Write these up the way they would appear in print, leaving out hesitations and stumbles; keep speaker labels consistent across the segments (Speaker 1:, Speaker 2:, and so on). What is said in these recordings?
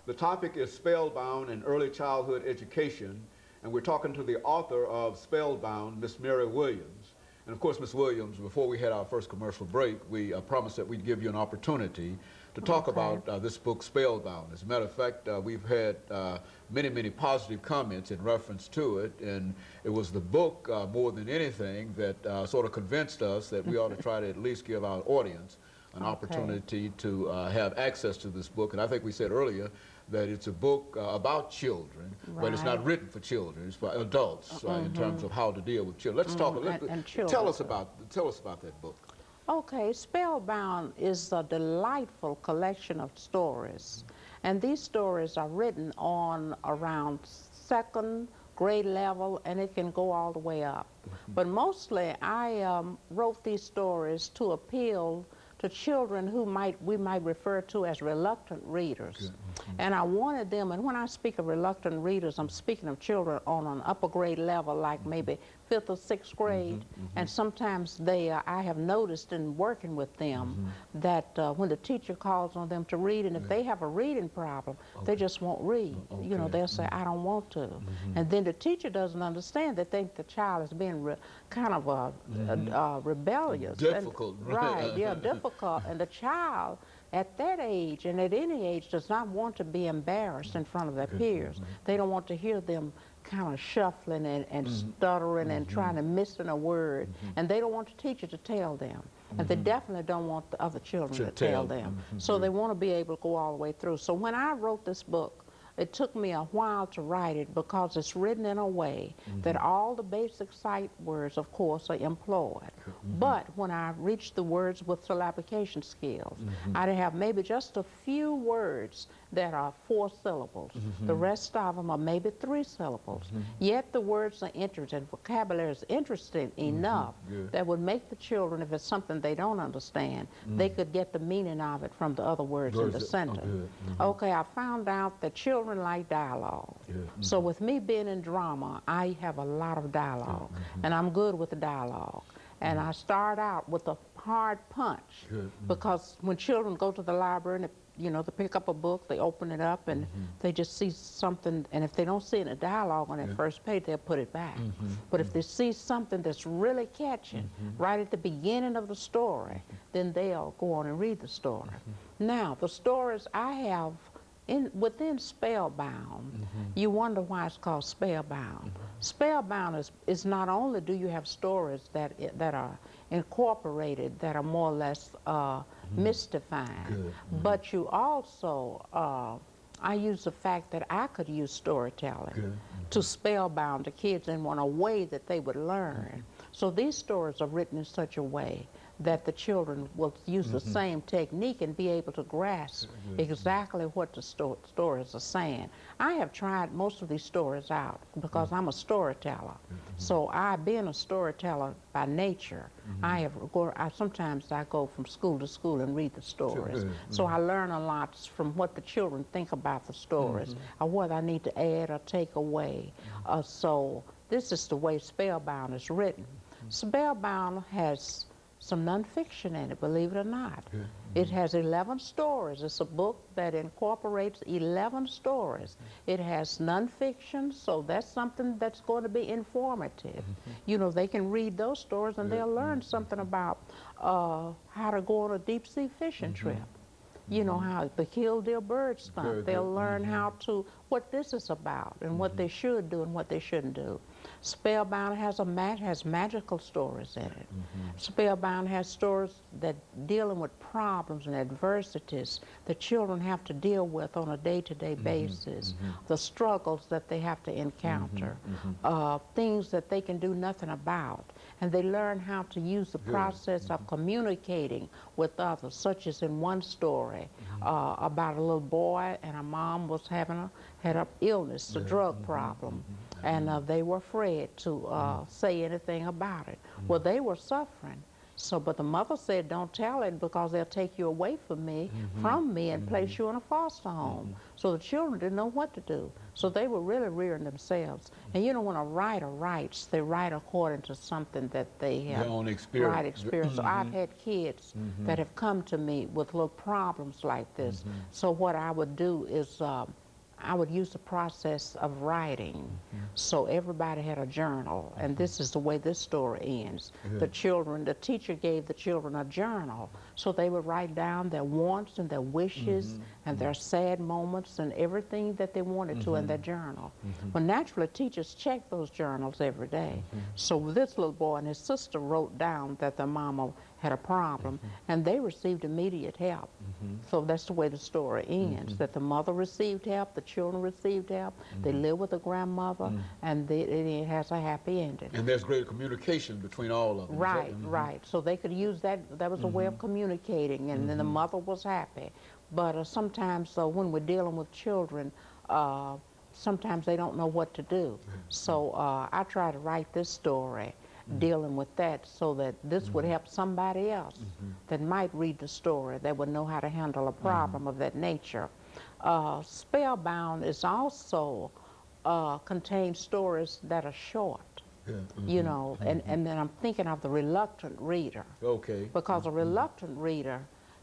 Speaker 1: The topic is Spellbound in Early Childhood Education, and we're talking to the author of Spellbound, Miss Mary Williams. And of course, Miss Williams, before we had our first commercial break, we promised that we'd give you an opportunity to talk about this book, Spellbound. As a matter of fact, we've had many positive comments in reference to it, and it was the book, more than anything, that sort of convinced us that we ought to try to at least give our audience an opportunity to have access to this book. And I think we said earlier that it's a book about children, but it's not written for children. It's for adults in terms of how to deal with children. Let's talk a little bit. Tell us about that book.
Speaker 2: Okay, Spellbound is a delightful collection of stories, and these stories are written on around second grade level, and it can go all the way up. But mostly, I wrote these stories to appeal to children who we might refer to as reluctant readers. And I wanted them, and when I speak of reluctant readers, I'm speaking of children on an upper grade level, like maybe 5th or 6th grade. And sometimes I have noticed in working with them that when the teacher calls on them to read, and if they have a reading problem, they just won't read. You know, they'll say, I don't want to. And then the teacher doesn't understand. They think the child is being kind of rebellious.
Speaker 1: Difficult.
Speaker 2: Right, yeah, difficult. And the child at that age and at any age does not want to be embarrassed in front of their peers. They don't want to hear them kind of shuffling and stuttering and trying to missing a word. And they don't want the teacher to tell them. And they definitely don't want the other children to tell them. So they want to be able to go all the way through. So when I wrote this book, it took me a while to write it because it's written in a way that all the basic sight words, of course, are employed. But when I reached the words with syllabication skills, I'd have maybe just a few words that are 4 syllables. The rest of them are maybe 3 syllables. Yet the words are interesting. Vocabulary is interesting enough that would make the children, if it's something they don't understand, they could get the meaning of it from the other words in the sentence. Okay, I found out that children like dialogue. So with me being in drama, I have a lot of dialogue, and I'm good with the dialogue. And I start out with a hard punch, because when children go to the library and you know, they pick up a book, they open it up, and they just see something, and if they don't see any dialogue on that first page, they'll put it back. But if they see something that's really catching right at the beginning of the story, then they'll go on and read the story. Now, the stories I have within Spellbound, you wonder why it's called Spellbound. Spellbound is not only do you have stories that are incorporated, that are more or less mystifying, but you also, I use the fact that I could use storytelling to spellbound the kids in a way that they would learn. So these stories are written in such a way that the children will use the same technique and be able to grasp exactly what the stories are saying. I have tried most of these stories out because I'm a storyteller. So being a storyteller by nature, sometimes I go from school to school and read the stories. So I learn a lot from what the children think about the stories, or what I need to add or take away. So this is the way Spellbound is written. Spellbound has some nonfiction in it, believe it or not. It has 11 stories. It's a book that incorporates 11 stories. It has nonfiction, so that's something that's going to be informative. You know, they can read those stories and they'll learn something about how to go on a deep sea fishing trip. You know, how the killdeer bird stunt. They'll learn what this is about and what they should do and what they shouldn't do. Spellbound has magical stories in it. Spellbound has stories that dealing with problems and adversities that children have to deal with on a day-to-day basis, the struggles that they have to encounter, things that they can do nothing about. And they learn how to use the process of communicating with others, such as in one story about a little boy and a mom was had an illness, a drug problem, and they were afraid to say anything about it. Well, they were suffering, So, but the mother said, don't tell it because they'll take you away from me, and place you in a foster home. So the children didn't know what to do. So they were really rearing themselves. And you know, when a writer writes, they write according to something that they have.
Speaker 1: Their own experience.
Speaker 2: Right, experience. So I've had kids that have come to me with little problems like this. So what I would do is I would use the process of writing. So everybody had a journal, and this is the way this story ends. The teacher gave the children a journal, so they would write down their wants and their wishes and their sad moments and everything that they wanted to in their journal. Well, naturally, teachers check those journals every day. So this little boy and his sister wrote down that their mama had a problem, and they received immediate help. So that's the way the story ends, that the mother received help, the children received help, they live with the grandmother, and it has a happy ending.
Speaker 1: And there's great communication between all of them.
Speaker 2: Right, right. So they could use that, that was a way of communicating, and then the mother was happy. But sometimes when we're dealing with children, sometimes they don't know what to do. So I try to write this story dealing with that so that this would help somebody else that might read the story, that would know how to handle a problem of that nature. Spellbound is also contains stories that are short. You know, and then I'm thinking of the reluctant reader.
Speaker 1: Okay.
Speaker 2: Because a reluctant reader,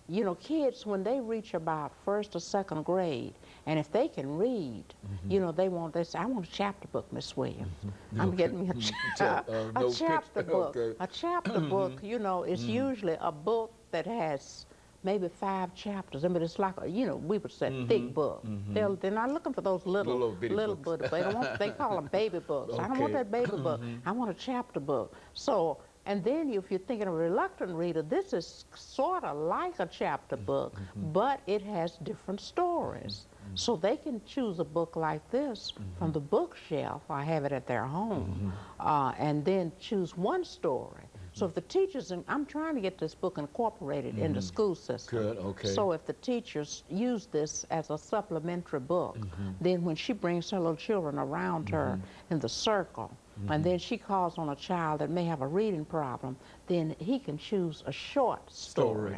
Speaker 2: you know, kids, when they reach about 1st or 2nd grade, and if they can read, you know, they say, I want a chapter book, Miss Williams. I'm getting me a chapter book.
Speaker 1: Okay.
Speaker 2: A chapter book, you know, is usually a book that has maybe 5 chapters. I mean, it's like, you know, we would say thick book. They're not looking for those little books. They call them baby books. I don't want that baby book. I want a chapter book. So, and then if you're thinking of a reluctant reader, this is sort of like a chapter book, but it has different stories. So they can choose a book like this from the bookshelf or have it at their home, and then choose one story. So if the teachers, and I'm trying to get this book incorporated in the school system.
Speaker 1: Good, okay.
Speaker 2: So if the teachers use this as a supplementary book, then when she brings her little children around her in the circle, and then she calls on a child that may have a reading problem, then he can choose a short story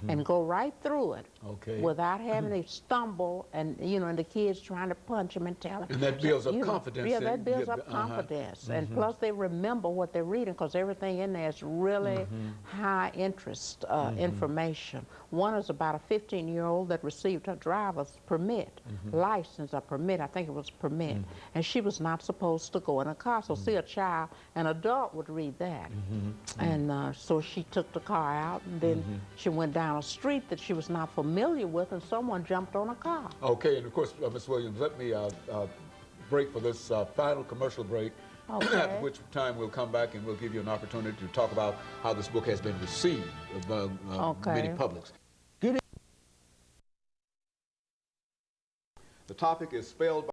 Speaker 2: and go right through it without having to stumble and, you know, and the kids trying to punch him and tell him.
Speaker 1: And that builds up confidence.
Speaker 2: Yeah, that builds up confidence. And plus they remember what they're reading because everything in there is really high interest information. One is about a 15-year-old that received her driver's permit, license or permit, I think it was permit, and she was not supposed to go in a car. So see a child, an adult would read that. And so she took the car out, and then she went down a street that she was not familiar with, and someone jumped on a car. Okay,
Speaker 1: and of course, Ms. Williams, let me break for this final commercial break, at which time we'll come back and we'll give you an opportunity to talk about how this book has been received among many publics. The topic is Spellbound.